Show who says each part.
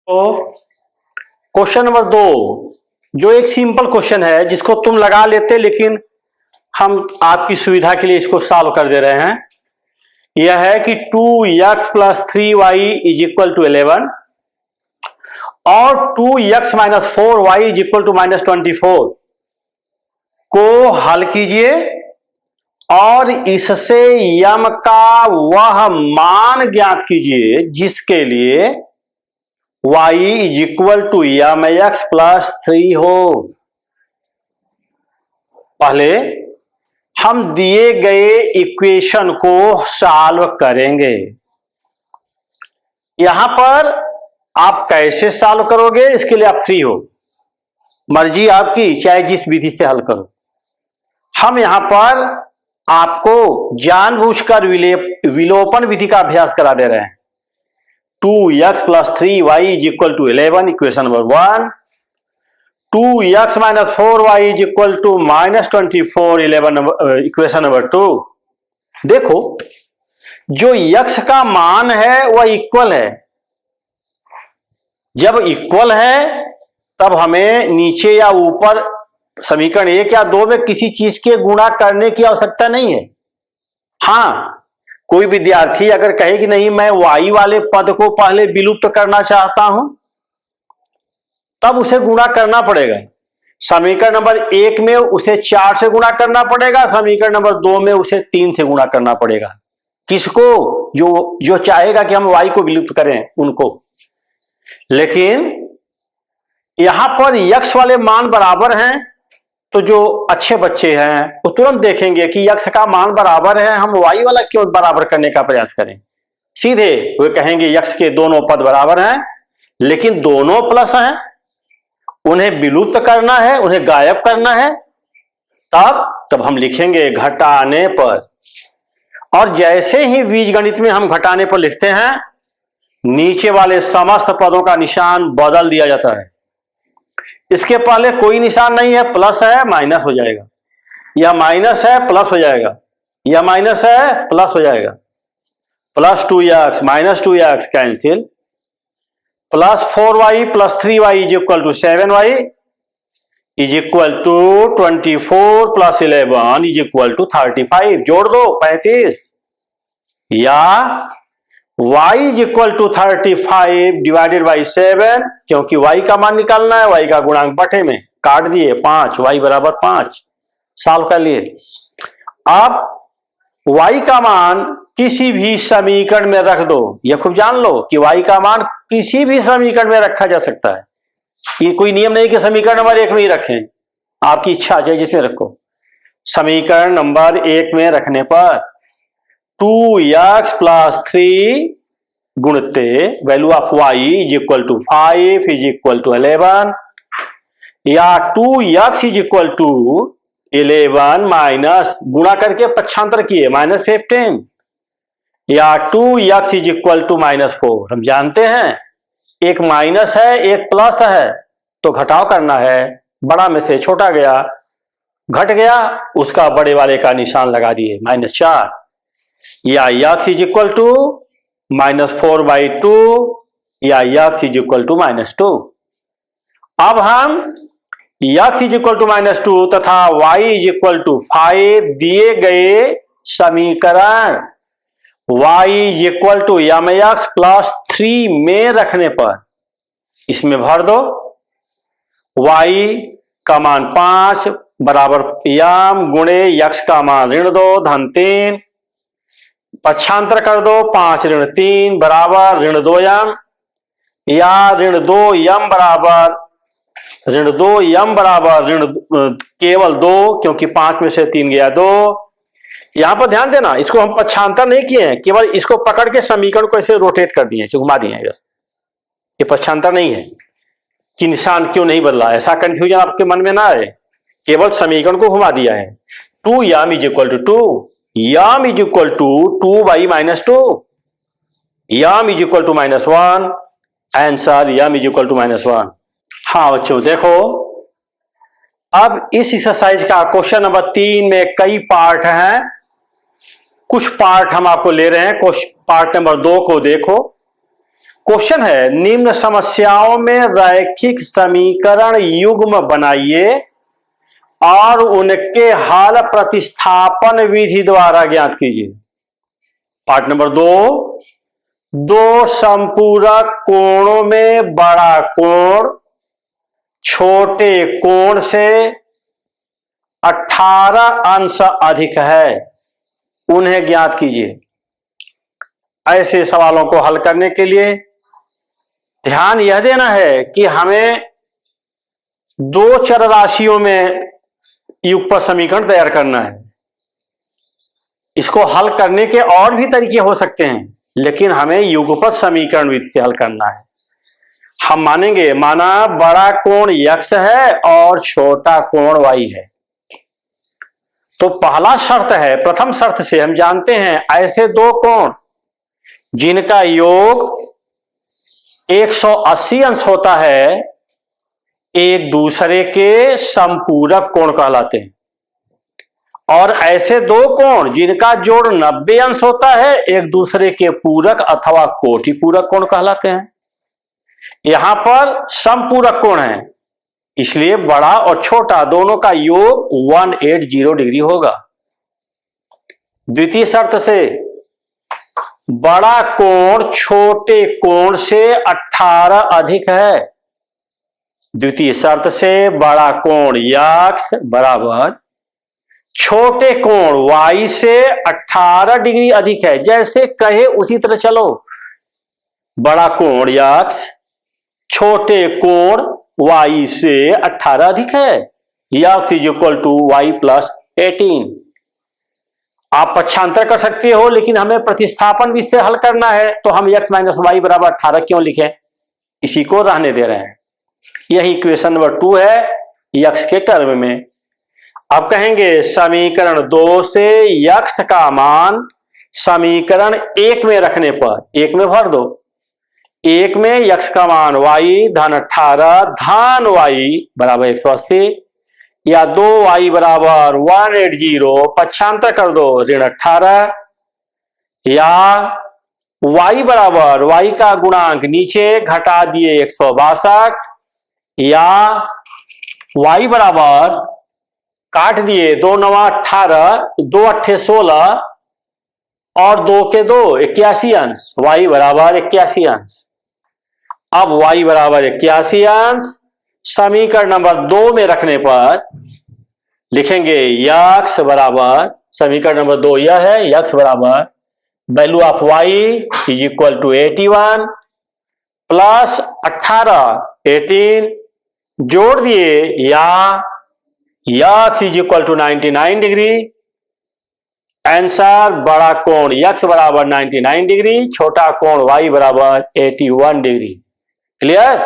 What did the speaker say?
Speaker 1: तो question number 2 जो एक सिंपल क्वेश्चन है जिसको तुम लगा लेते, लेकिन हम आपकी सुविधा के लिए इसको सॉल्व कर दे रहे हैं। यह है कि 2x + 3y = 11 और 2x - 4y = -24 को हल कीजिए और इससे यम का वह मान ज्ञात कीजिए जिसके लिए y = mx + 3 हो। पहले हम दिए गए इक्वेशन को सॉल्व करेंगे। यहां पर आप कैसे सॉल्व करोगे इसके लिए आप फ्री हो, मर्जी आपकी, चाहे जिस विधि से हल करो। हम यहां पर आपको जानबूझकर विलोपन विधि का अभ्यास करा दे रहे हैं। 2x + 3y = 11 equation number 1, 2x - 4y = -24 equation number 2। देखो जो x का मान है वह इक्वल है। जब इक्वल है तब हमें नीचे या ऊपर समीकरण 1 या 2 में किसी चीज के गुणा करने की आवश्यकता नहीं है। हां, कोई विद्यार्थी अगर कहे कि नहीं मैं y वाले पद को पहले विलुप्त करना चाहता हूं, तब उसे गुणा करना पड़ेगा। समीकरण नंबर 1 में उसे 4 से गुणा करना पड़ेगा, समीकरण नंबर 2 में उसे 3 से गुणा करना पड़ेगा। किसको? जो चाहेगा कि हम y को विलुप्त करें उनको। लेकिन यहां पर x वाले मान बराबर हैं, तो जो अच्छे बच्चे हैं वो तुरंत देखेंगे कि x का मान बराबर है, हम y वाला क्यों बराबर करने का प्रयास करें। सीधे वे कहेंगे x के दोनों पद बराबर हैं, लेकिन दोनों प्लस हैं, उन्हें विलुप्त करना है, उन्हें गायब करना है। तब हम लिखेंगे घटाने पर। और जैसे ही बीजगणित में हम घटाने पर लिखते हैं, नीचे वाले समस्त पदों का निशान बदल दिया जाता है। इसके पहले कोई निशान नहीं है, प्लस है माइनस हो जाएगा, या माइनस है प्लस हो जाएगा, या माइनस है प्लस हो जाएगा। +2x - 2x cancel, +4y + 3y = 7y = 24 + 11 = 35। जोड़ दो 35, या y = 35 / 7, क्योंकि y का मान निकालना है, y का गुणांक बटे में काट दिए 5, y = 5, सॉल्व कर लिए। अब y का मान किसी भी समीकरण में रख दो। यह खूब जान लो कि y का मान किसी भी समीकरण में रखा जा सकता है। ये कोई नियम नहीं कि समीकरण नंबर 1 में ही रखें, आपकी इच्छा चाहे जिसमें रखो। समीकरण नंबर 1 में रखने पर 2x + 3 गुणते वैल्यू ऑफ y = 5 = 11, या 2x = 11 माइनस गुणा करके पक्षांतर किए -15, या 2x = -4। हम जानते हैं एक माइनस है एक प्लस है, तो घटाव करना है। बड़ा में से छोटा गया, घट गया, उसका बड़े वाले का निशान लगा दिए -4, या x = -4/2, या x = -2। अब हम x = -2 तथा y = 5 दिए गए समीकरण y = mx + 3 में रखने पर इसमें भर दो। y का मान 5 बराबर m गुणे x का मान -2 (3), पक्षांतर कर दो 5 - 3 बराबर -2m, या -2m बराबर केवल 2, क्योंकि 5 में से 3 गया 2। यहां पर ध्यान देना, इसको हम पक्षांतर नहीं किए हैं, केवल इसको पकड़ के समीकरण को ऐसे रोटेट कर दिए, ऐसे घुमा दिए हैं। ये पक्षांतर नहीं है कि निशान क्यों नहीं बदला, ऐसा कंफ्यूजन आपके मन में ना आए, केवल समीकरण को घुमा दिया है। 2m = 2, m = 2/-2, m = -1, answer m = -1। हाँ बच्चों देखो, अब इस एक्सरसाइज का क्वेश्चन नंबर 3 में कई पार्ट हैं। कुछ पार्ट हम आपको ले रहे हैं, पार्ट नंबर 2 को देखो। क्वेश्चन है, निम्न समस्याओं में रैखिक समीकरण युग्म बनाइए और उनके हल प्रतिस्थापन विधि द्वारा ज्ञात कीजिए। पार्ट नंबर 2, दो संपूरक कोणों में बड़ा कोण छोटे कोण से 18 अंश अधिक है, उन्हें ज्ञात कीजिए। ऐसे सवालों को हल करने के लिए ध्यान यह देना है कि हमें दो चर राशियों में युगपत समीकरण तैयार करना है। इसको हल करने के और भी तरीके हो सकते हैं, लेकिन हमें युगपत समीकरण विधि से हल करना है। हम मानेंगे, माना बड़ा कोण x है और छोटा कोण y है, तो पहला शर्त है, प्रथम शर्त से हम जानते हैं ऐसे दो कोण जिनका योग 180 अंश होता है एक दूसरे के संपूरक कोण कहलाते हैं, और ऐसे दो कोण जिनका जोड़ 90 अंश होता है एक दूसरे के पूरक अथवा कोटि पूरक कोण कहलाते हैं। यहां पर समपूरक कोण है, इसलिए बड़ा और छोटा दोनों का योग 180 डिग्री होगा। द्वितीय शर्त से बड़ा कोण छोटे कोण से 18 अधिक है। द्वितीय शर्त से बड़ा कोण x बराबर छोटे कोण y से 18 डिग्री अधिक है। जैसे कहे उसी तरह चलो, बड़ा कोण x छोटे कोण y से 18 अधिक है, x is equal to y plus 18। आप पक्षांतर कर सकते हो, लेकिन हमें प्रतिस्थापन विधि से हल करना है, तो हम x माइनस वाई बराबर 18 क्यों लिखें, इसी को रहने दे रहे हैं। यही इक्वेशन नंबर 2 है x के टर्म में। अब कहेंगे समीकरण 2 से x का मान समीकरण 1 में रखने पर 1 में भर दो। 1 में x का मान y धन 18 धन y बराबर 180 या 2y बराबर 180, पक्षांतर कर दो ऋण 18, या y बराबर y का गुणांक नीचे घटा दिए 162, या y बराबर काट दिए 2 9 18, 2 8 16 और 2 के 2 81 अंश, y बराबर 81 अंश। अब y बराबर 81 अंश समीकरण नंबर 2 में रखने पर लिखेंगे x बराबर, समीकरण नंबर 2 यह है, x बराबर value of y is equal to 81 plus 18 18 जोड़ दिए, या x is equal to 99 degree. Answer बड़ा कोण x बराबर 99 डिग्री, छोटा कोण y बराबर 81 डिग्री। क्लियर?